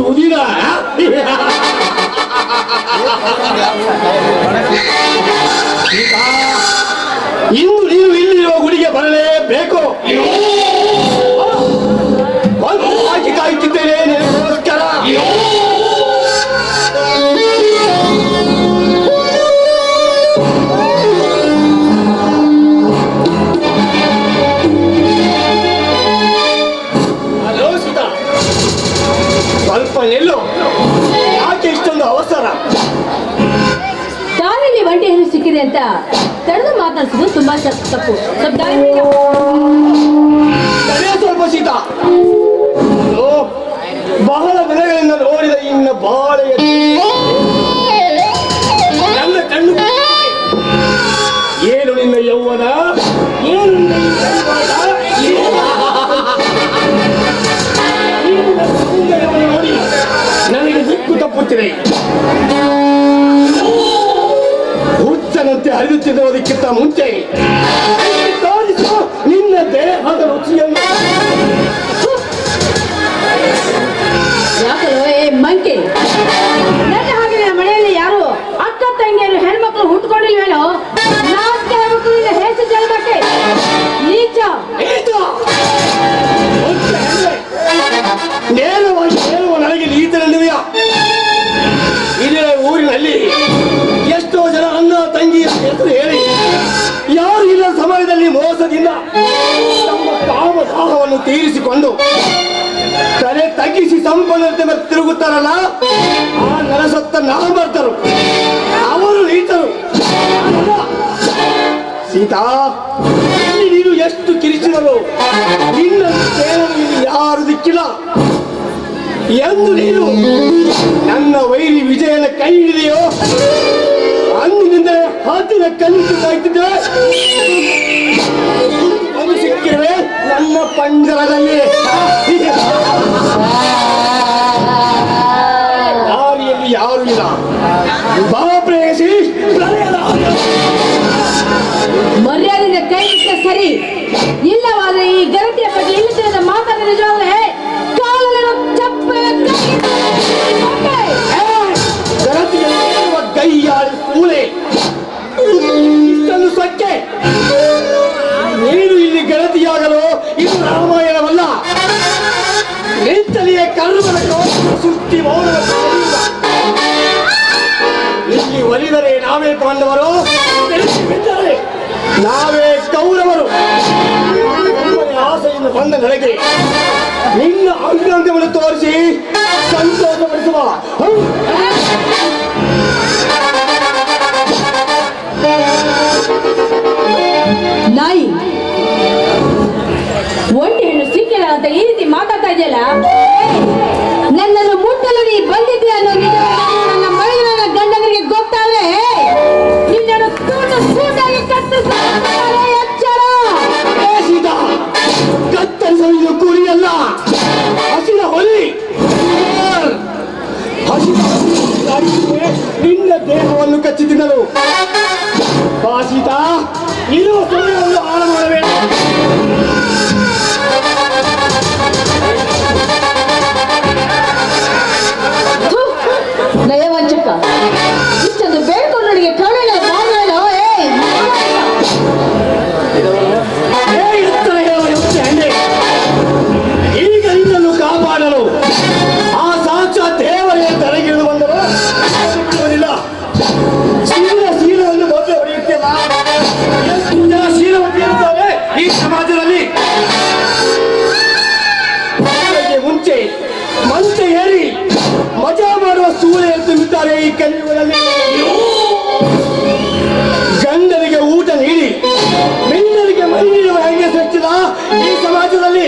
ಸುದಿನ ಇಂದು ನೀವು ಇಲ್ಲಿರುವ ಗುಡಿಗೆ ಬರಲೇಬೇಕು. ಹಾಕಿ ಕಾಯ್ತಿದ್ದೇನೆ ನಿನಗೋಸ್ಕರ. ಹಲೋ ಸೀತಾ, ಸ್ವಲ್ಪ ನಿಲ್ಲು. ಯಾಕೆ ಇಷ್ಟೊಂದು ಅವಸರ? ದಾರಿಯಲ್ಲಿ ಒಂಟಿ ಏನು ಸಿಕ್ಕಿದೆ ಅಂತ ತಡೆದು ಮಾತಾಡ್ಸೋದು ತುಂಬಾ ತಪ್ಪು. ಸ್ವಲ್ಪ ಸೀತಾ, ಬಹಳ ದಿನಗಳಿಂದ ನೋಡಿದ ಇನ್ನ ಬಾಳೆಯ ನನ್ನ ಕಣ್ಣು. ಏನು ನಿನ್ನ ಯೌವನ, ಏನು ನಿನ್ನ ಸೌಂದರ್ಯವನ್ನು ನೋಡಿ ನನಗೆ ದಿಕ್ಕು ತಪ್ಪುತ್ತಿದೆ. ಹುಚ್ಚನಂತೆ ಹರಿದುತ್ತಿರುವುದಕ್ಕಿಂತ ಮುಂಚೆ ತೋರಿಸು ನಿನ್ನ ದೇಹದ ರುಚಿಯನ್ನು. ಯಾಕಲೋ ಮಂಕಿ, ನನ್ನ ಹಾಗೆ ಮನೆಯಲ್ಲಿ ಯಾರು ಅಕ್ಕ ತಂಗಿಯರು ಹೆಣ್ಮಕ್ಳು ಹುಟ್ಕೊಂಡಿಲ್ವೇನೋ? ಹೆಸರು ಜಲಬಟ್ಟೆ ನೀಚ. ನೇರವಾಗಿ ಹೇಳುವ ನನಗೆ ನೀತನಲ್ಲಿದೆಯಾ? ಇದೇ ಊರಿನಲ್ಲಿ ಎಷ್ಟೋ ಜನ ಅಣ್ಣ ತಂಗಿ ಹೆಸರು ಹೇಳಿ ಯಾರು ಇಲ್ಲ ಸಮಯದಲ್ಲಿ ಮೋಸದಿಂದ ತಮ್ಮ ಕಾಮದಾಹವನ್ನು ತೀರಿಸಿಕೊಂಡು ತಲೆ ತಗ್ಗಿಸಿ ಸಂಪನ್ನತೆ ಮೇಲೆ ತಿರುಗುತ್ತಾರಲ್ಲ, ಆ ನರಸತ್ತ ನಾಮರ್ಥರು, ಅವರು ನೀತರು. ಸೀತಾ, ಇಲ್ಲಿ ನೀನು ಎಷ್ಟು ಕಿರಿಚಿದರು, ನಿನ್ನ ಇಲ್ಲಿ ಯಾರು ದಿಕ್ಕಿಲ್ಲ ಎಂದು ನೀನು ನನ್ನ ವೈರಿ ವಿಜಯನ ಕೈ ಹಿಡಿದೆಯೋ ಅಂದಿನಿಂದ ಹಾತಿನ ಕಲಿತು ಕಾಯ್ತಿದ್ದೆ. ಅದು ಸಿಕ್ಕಿರುವೆ ನನ್ನ ಪಂಜರದಲ್ಲಿ. ದಾರಿಯಲ್ಲಿ ಯಾರು ಇಲ್ಲ. ಬಾ ಪ್ರೇಯಸಿ, ಮರ್ಯಾದೆಯಿಂದ ಕೈ ಇಟ್ಟ ಸರಿ, ಇಲ್ಲವಾದ್ರೆ ಈ ಗರತಿಯ ಬಗ್ಗೆ ಇಲ್ಲದ ಮಾತಾಡ ನಿಜವಾಗ್ಲೇ ಕಾಲಲ್ಲಿರೋ ಚಪ್ಪಲ ಕೈಯಾಡಿ ಕೂಲೆ ಇಷ್ಟೊಂದು ಸೊಕ್ಕೆ. ನೀನು ಇಲ್ಲಿ ಗೆಳತಿಯಾಗಲು ಇದು ರಾಮಾಯಣವಲ್ಲ. ನಿಂತಲಿಯ ಕರ್ಮದ ಸುತ್ತಿ ಮೌನ. ಇಲ್ಲಿ ಒಲಿದರೆ ನಾವೇ ಪಾಂಡವರು, ಬಿದ್ದರೆ ನಾವೇ ಕೌರವರು. ಆಸೆಯಿಂದ ಬಂದ ನನಗೆ ನಿನ್ನ ಅಂಗಾಂಗವನ್ನು ತೋರಿಸಿ ಸಂತೋಷಪಡಿಸುವ. ನಾಯಿ, ಒಂಟಿ ಹೆಣ್ಣು ಸಿಕ್ಕಿಲ್ಲ ಅಂತ ಈ ರೀತಿ ಮಾತಾಡ್ತಾ ಇದೆಯಲ್ಲ, ನನ್ನನ್ನು ಮುಟ್ಟಲು ನೀ ಬಂದಿದ್ದೆ ಅನ್ನೋ ನನ್ನ ಮೈಲಿನ ಗಂಡನಿಗೆ ಗೊತ್ತಾದ್ರೆ ನಿನ್ನನ್ನು ತುಂಡು ತುಂಡಾಗಿ ಕತ್ತರಿಸುತ್ತಾರೆ. ಎಚ್ಚರ! ಕತ್ತರಿಸಲು ಕುರಿಯಲ್ಲ, ಹಸಿರ ಹೊಲಿ. ನಿನ್ನ ದೇಹವನ್ನು ಕಚ್ಚಿ ತಿನ್ನಲು ಸೀತಾ, ಇರುವ ಸಮಯವನ್ನು ಹಾಳು ಮಾಡಬೇಡ. ನಯವಂಚಕ, ಇಷ್ಟೊಂದು ಬೇಡ್ಕೊಂಡು ನನಗೆ ಕರುಣೆ ಮಾಡಲು ಈಗ ನಿನ್ನನ್ನು ಕಾಪಾಡಲು ಆ ಸಾಕ್ಷಾತ್ ದೇವರೇ ತಲೆಗಿಳಿದು ಬಂದರು. ಶೀಲವನ್ನು ಮೊದಲು ಹೊಡೆಯುತ್ತಿಲ್ಲ. ಎಷ್ಟು ಜನ ಶೀಲವತಿ ಇರುತ್ತಾರೆ ಈ ಸಮಾಜದಲ್ಲಿ. ಮುಂಚೆ ಮಂಚ ಏರಿ ಮಜಾ ಮಾಡುವ ಸೂಳೆ ತುಂಬಿದ್ದಾರೆ ಈ ಕಲಿಯುಗದಲ್ಲಿ. ಗಂಡನಿಗೆ ಊಟ ನೀಡಿ ಮಿನ್ನರಿಗೆ ಮೈ ನೀಡುವ ಹೆಂಗೆ ಸಚ್ಚಿದ ಈ ಸಮಾಜದಲ್ಲಿ.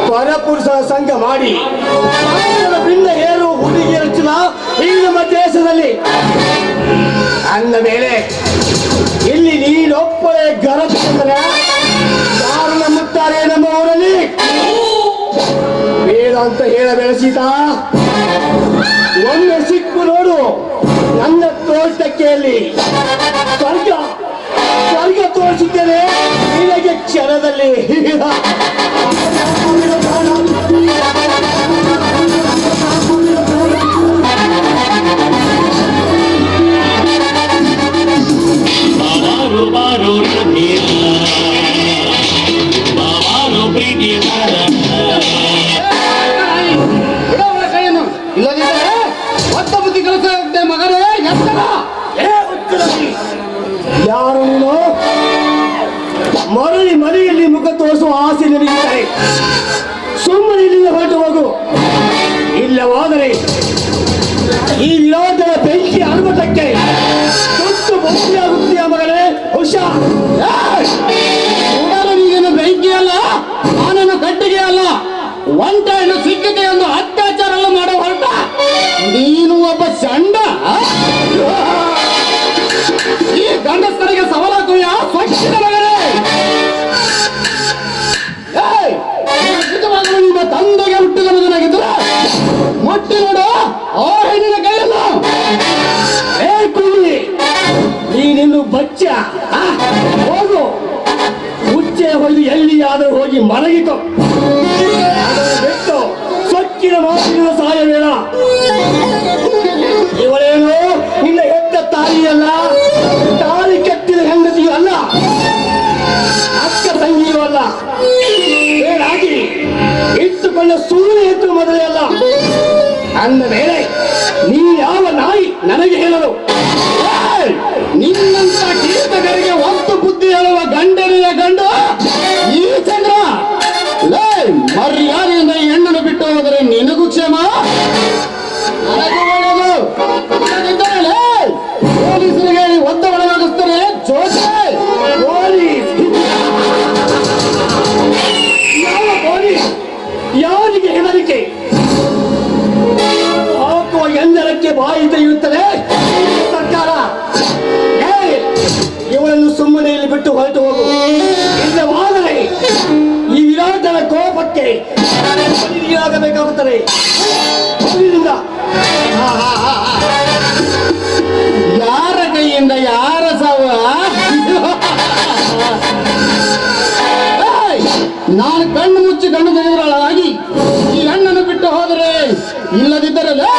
ಪರಪುರುಷರ ಸಂಘ ಮಾಡಿ ಭಿನ್ನ ಏರುವ ಹುಡುಗಿಯರ ಚುನ ಈ ನಮ್ಮ ದೇಶದಲ್ಲಿ. ಅಂದ ಮೇಲೆ ಇಲ್ಲಿ ನೀನೊಬ್ಬಳೇ ಗರತಿ ಅಂದರೆ ಯಾರು ನಂಬುತ್ತಾರೆ ನಮ್ಮ ಊರಲ್ಲಿ? ಬೇಡ ಅಂತ ಹೇಳಬೇಡ ಸೀತಾ. ಒಮ್ಮೆ ಸಿಕ್ಕು ನೋಡು ನನ್ನ ತೋಟಕ್ಕೆಯಲ್ಲಿ ಸ್ವರ್ಗ ಸ್ವರ್ಗ ತೋರಿಸುತ್ತೇನೆ ನಿನಗೆ ಕ್ಷಣದಲ್ಲಿ. ಸುಮ್ಮನೆ ಇಲ್ಲಿಂದ ಹೊರಟು ಹೋಗು. ಇಲ್ಲವಾದರೆ ಈ ವಿರೋಧದ ಬೆಂಕಿ ಅನುಮತಕ್ಕೆ ತುತ್ತು ಬೊಂಬೆಯಾಗುತ್ತೀಯ ಮಗನೇ. ಹುಷಾರ್. ನೀನು ಬೆಂಕಿ ಅಲ್ಲ, ನಾನೇನು ಕಟ್ಟಿಗೆ ಅಲ್ಲ. ಒಂಟ ಹೆಣ್ಣು ಸಿಕ್ಕತೆ ಒಂದು ಅತ್ಯಾಚಾರ ಎಲ್ಲ ಮಾಡೋ ಹೊರಟ ನೀನು ಒಬ್ಬ ಚಂಡ. ಈ ಗಂಡಸರಿಗೆ ಸವಾಲಾಗುವ ಸ್ವಚ್ಛದ ಮಗನೇ. ನಿಜವಾಗಲೂ ನಿಮ್ಮ ತಂದೆಗೆ ಹುಟ್ಟಿದ ಮಗನಾಗಿದ್ದರೆ ಮುಟ್ಟಿ ನೋಡು ಆ ಹೆಣ್ಣಿನ ಕೈಯನ್ನು. ಏ ಕುಳ್ಳಿ, ನೀನಿನ್ನು ಬಚ್ಚ. ಹೋಗು, ಹುಚ್ಚೆ ಹೊಯ್ದು ಎಲ್ಲಿಯಾದರೂ ಹೋಗಿ ಮಲಗಿಕೊ. ಅದನ್ನು ಬಿಟ್ಟು ಸೊಕ್ಕಿನ ಮಾತಿನ ಸಹಾಯ ಬೇಡ. ಇವಳೇನು ನಿನ್ನ ಹೆತ್ತ ತಾಯಿಯಲ್ಲ, ತಾಳಿ ಕಟ್ಟಿದ ಹೆಂಡತಿಯೂ ಅಲ್ಲ, ಅಕ್ಕ ತಂಗಿಯೂ ಅಲ್ಲ. ಬೇಡಾಗಿ ಇಟ್ಟುಕೊಂಡ ಸುಮ್ಮನೆ ಎತ್ತು ಮೊದಲೇ ಅಲ್ಲ. ಅಂದ ಮೇಲೆ ನೀ ಯಾವ ನಾಯಿ ನನಗೆ ಹೇಳಲು? ನಿನ್ನಂತ ಕೀರ್ತಕರಿಗೆ ಒಂದು ಬುದ್ಧಿ ಹೇಳುವ ಗಂಡನಿಯ ಗಂಡು ಈ ಚಂದ್ರ. ಲೇ, ಮರ್ಯಾದೆಯಿಂದ ಈ ಹೆಣ್ಣನ್ನು ಬಿಟ್ಟು ಹೋದರೆ ನಿನಗೂ ಕ್ಷೇಮ, ನನಗೂ ಒಳ್ಳೆಯದು. ಇಲ್ಲದಿದ್ದರೆ ಲೇ, ಪೊಲೀಸರಿಗೆ ಒದ್ದ ಒಳಗಾಗಿಸ್ತಾರೆ. ಜೋಶೆ ಪೊಲೀಸ್? ಯಾವ ಪೊಲೀಸ್? ಯಾರಿಗೆ ಹೆದರಿಕೆ? ಹಾಕುವ ಎಂದರಕ್ಕೆ ಬಾಯಿ ತೆಗೆಯುತ್ತದೆ ಸರ್ಕಾರ. ಇವಳನ್ನು ಸುಮ್ಮನೆ ಇಲ್ಲಿ ಬಿಟ್ಟು ಹೊರಟು ಹೋಗು. ಇಲ್ಲವಾದರೆ ಈ ವಿರಾಟನ ಕೋಪಕ್ಕೆ ಆಗಬೇಕಾಗುತ್ತದೆ. ಹೋಗಿನಿಂದ. ಯಾರ ಕೈಯಿಂದ ಯಾರ ಸಾವ? ಏಯ್, ನಾನು ಕಣ್ಣು ಮುಚ್ಚಿ ಕಣ್ಣು ತೆಗೆದರಾಗಿ ಈ ಹೆಣ್ಣನ್ನು ಬಿಟ್ಟು ಹೋದರೆ, ಇಲ್ಲದಿದ್ದರೆ ಲೇ,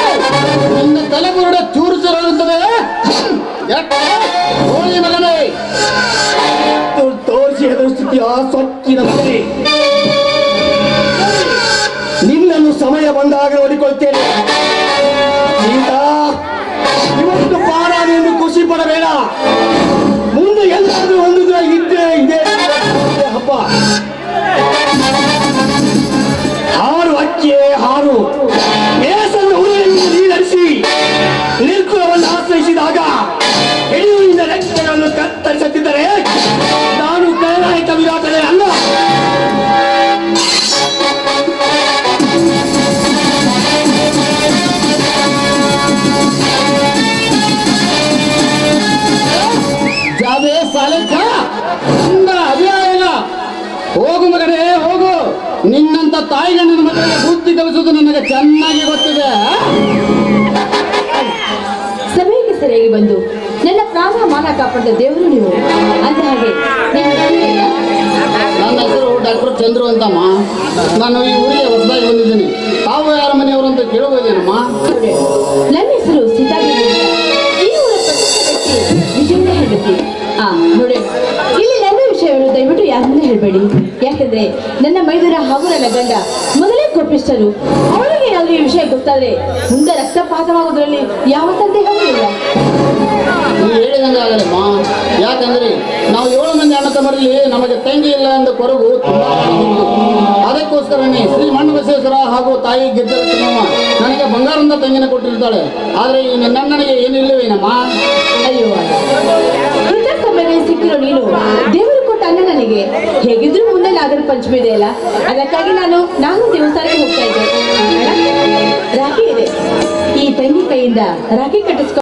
ನಿನ್ನ ತಲೆಬುರುಡ ಚೂರು ಚೂರಾಗುತ್ತದೆ. ಹೋಳಿ ಮಗನೇ. ತೋರಿಸಿ ಹೆದರಿಸುತ್ತೀಯ ಸೊಕ್ಕಿನ ಮಗನೇ. ನಿನ್ನನ್ನು ಸಮಯ ಬಂದಾಗ ನೋಡಿಕೊಳ್ತೇನೆ. ಸೀತಾ, ಇವತ್ತು ಪಾರಾನೆಂದು ಖುಷಿ ಪಡಬೇಡ. ಮುಂದೆ ಎಲ್ಲಾದ್ರೂ ಒಂದು ದಿನ ಇದ್ದೇ ಇದೆ ಹಬ್ಬ. ಹಾರು ಅಕ್ಕಿಯೇ ಹಾರು. ಬೇಸನ್ನು ಉರಿಯಲ್ಲಿ ನೀರಿಸಿ ನಿರ್ಕುಲವನ್ನು ಆಶ್ರಯಿಸಿದಾಗ ಹಿಡಿಯುವಿನ ರೆಕ್ಕೆಗಳನ್ನು ಕತ್ತರಿಸುತ್ತಿದ್ದರೆ ನಾನು ಕೈನಾಯಕ ವಿರಾಟನೇ ಅಲ್ಲ. ಜಾಬೆ ಸಾಲಕ್ಕ ಅಭಿಯಾನ. ಹೋಗು ಮಗನೇ ಹೋಗು. ನಿನ್ನಂತ ತಾಯಿಗಣ್ಣನ ಮಕ್ಕಳಿಗೆ ಬುದ್ಧಿ ಕಲಿಸುವುದು ನನಗೆ ಚೆನ್ನಾಗಿ ಗೊತ್ತಿದೆ. ಸಮಯಕ್ಕೆ ಸರಿಯಾಗಿ ಬಂದು ನನ್ನ ಪ್ರಾಣ ಮಾನ ಕಾಪಾಡಿದ ದೇವರು ನೀವು. ಅಂದ ಹಾಗೆ ನಿಮ್ಮ ಹೆಸರೇನು? ನನ್ನ ಹೆಸರು ಡಾಕ್ಟರ್ ಚಂದ್ರು ಅಂತಮ್ಮ. ನಾನು ಈ ಊರಿಗೆ ಹೊಸದಾಗಿ ಬಂದಿದ್ದೀನಿ. ತಾವು ಯಾರ ಮನೆಯವರು ಅಂತ ಕೇಳಬಹುದೇನಮ್ಮ? ನೋಡಿ, ನನ್ನ ಹೆಸರು ಸೀತಾದೇವಿ ಅಂತ. ಈ ಊರ ಪ್ರಸಿದ್ಧ ವ್ಯಕ್ತಿ ವಿಜಯನ ಹೆಂಡತಿ. ನೋಡಿ, ಇಲ್ಲಿ ನನ್ನ ವಿಷಯಗಳು ದಯವಿಟ್ಟು ಯಾರನ್ನ ಹೇಳಬೇಡಿ. ಯಾಕಂದ್ರೆ ನನ್ನ ಮೈದುನ ಹಾಗೂ ನನ್ನ ಗಂಡ ಮೊದಲೇ ಕೋಪಿಷ್ಟರು. ಅವರಿಗೆ ಏನಾದ್ರೂ ಈ ವಿಷಯ ಗೊತ್ತಾದ್ರೆ ಮುಂದೆ ರಕ್ತಪಾತವಾಗೋದ್ರಲ್ಲಿ ಯಾವ ಸಂದೇಹವೂ ಇಲ್ಲ. ನೀವು ಹೇಳಿದಂಗೆ ಆಗಲ್ಲಮ್ಮ. ಯಾಕಂದ್ರೆ ನಾವು 7 ಮಂದಿ ಅಣ್ಣ ತಮ್ಮರಲ್ಲಿ ನಮಗೆ ತಂಗಿ ಇಲ್ಲ ಎಂದು ಕೊರಗು ತುಂಬಾ ದೊಡ್ಡದು. ಅದಕ್ಕೋಸ್ಕರನೇ ಶ್ರೀ ಮಣ್ಣು ಬಸವೇಶ್ವರ ಹಾಗೂ ತಾಯಿ ಗಿರಿಜಮ್ಮ ನನಗೆ ಬಂಗಾರದ ತಂಗಿನ ಕೊಟ್ಟಿರ್ತಾಳೆ. ಆದ್ರೆ ಈ ನನ್ನನಿಗೆ ಏನಿಲ್ಲವೇನಮ್ಮ? ಅಯ್ಯೋ, ವೃದ್ಧಾಶ್ರಮದಲ್ಲಿ ಸಿಕ್ಕಿರೋ ನೀನು ದೇವರು ಕೊಟ್ಟ ಅನ್ನ ನನಗೆ. ಹೇಗಿದ್ರು ಮುಂದೆ ನಾಗರ ಪಂಚಮಿ ಇದೆ ಅಲ್ಲ, ಅದಕ್ಕಾಗಿ ನಾನು ದೇವಸ್ಥಾನಕ್ಕೆ ಹೋಗ್ತಾ ಇದ್ದೆ. ರಾಖಿ ಇದೆ, ಈ ತಂಗಿ ಕೈಯಿಂದ ರಾಖಿ ಕಟ್ಟಿಸ್ಕೊ.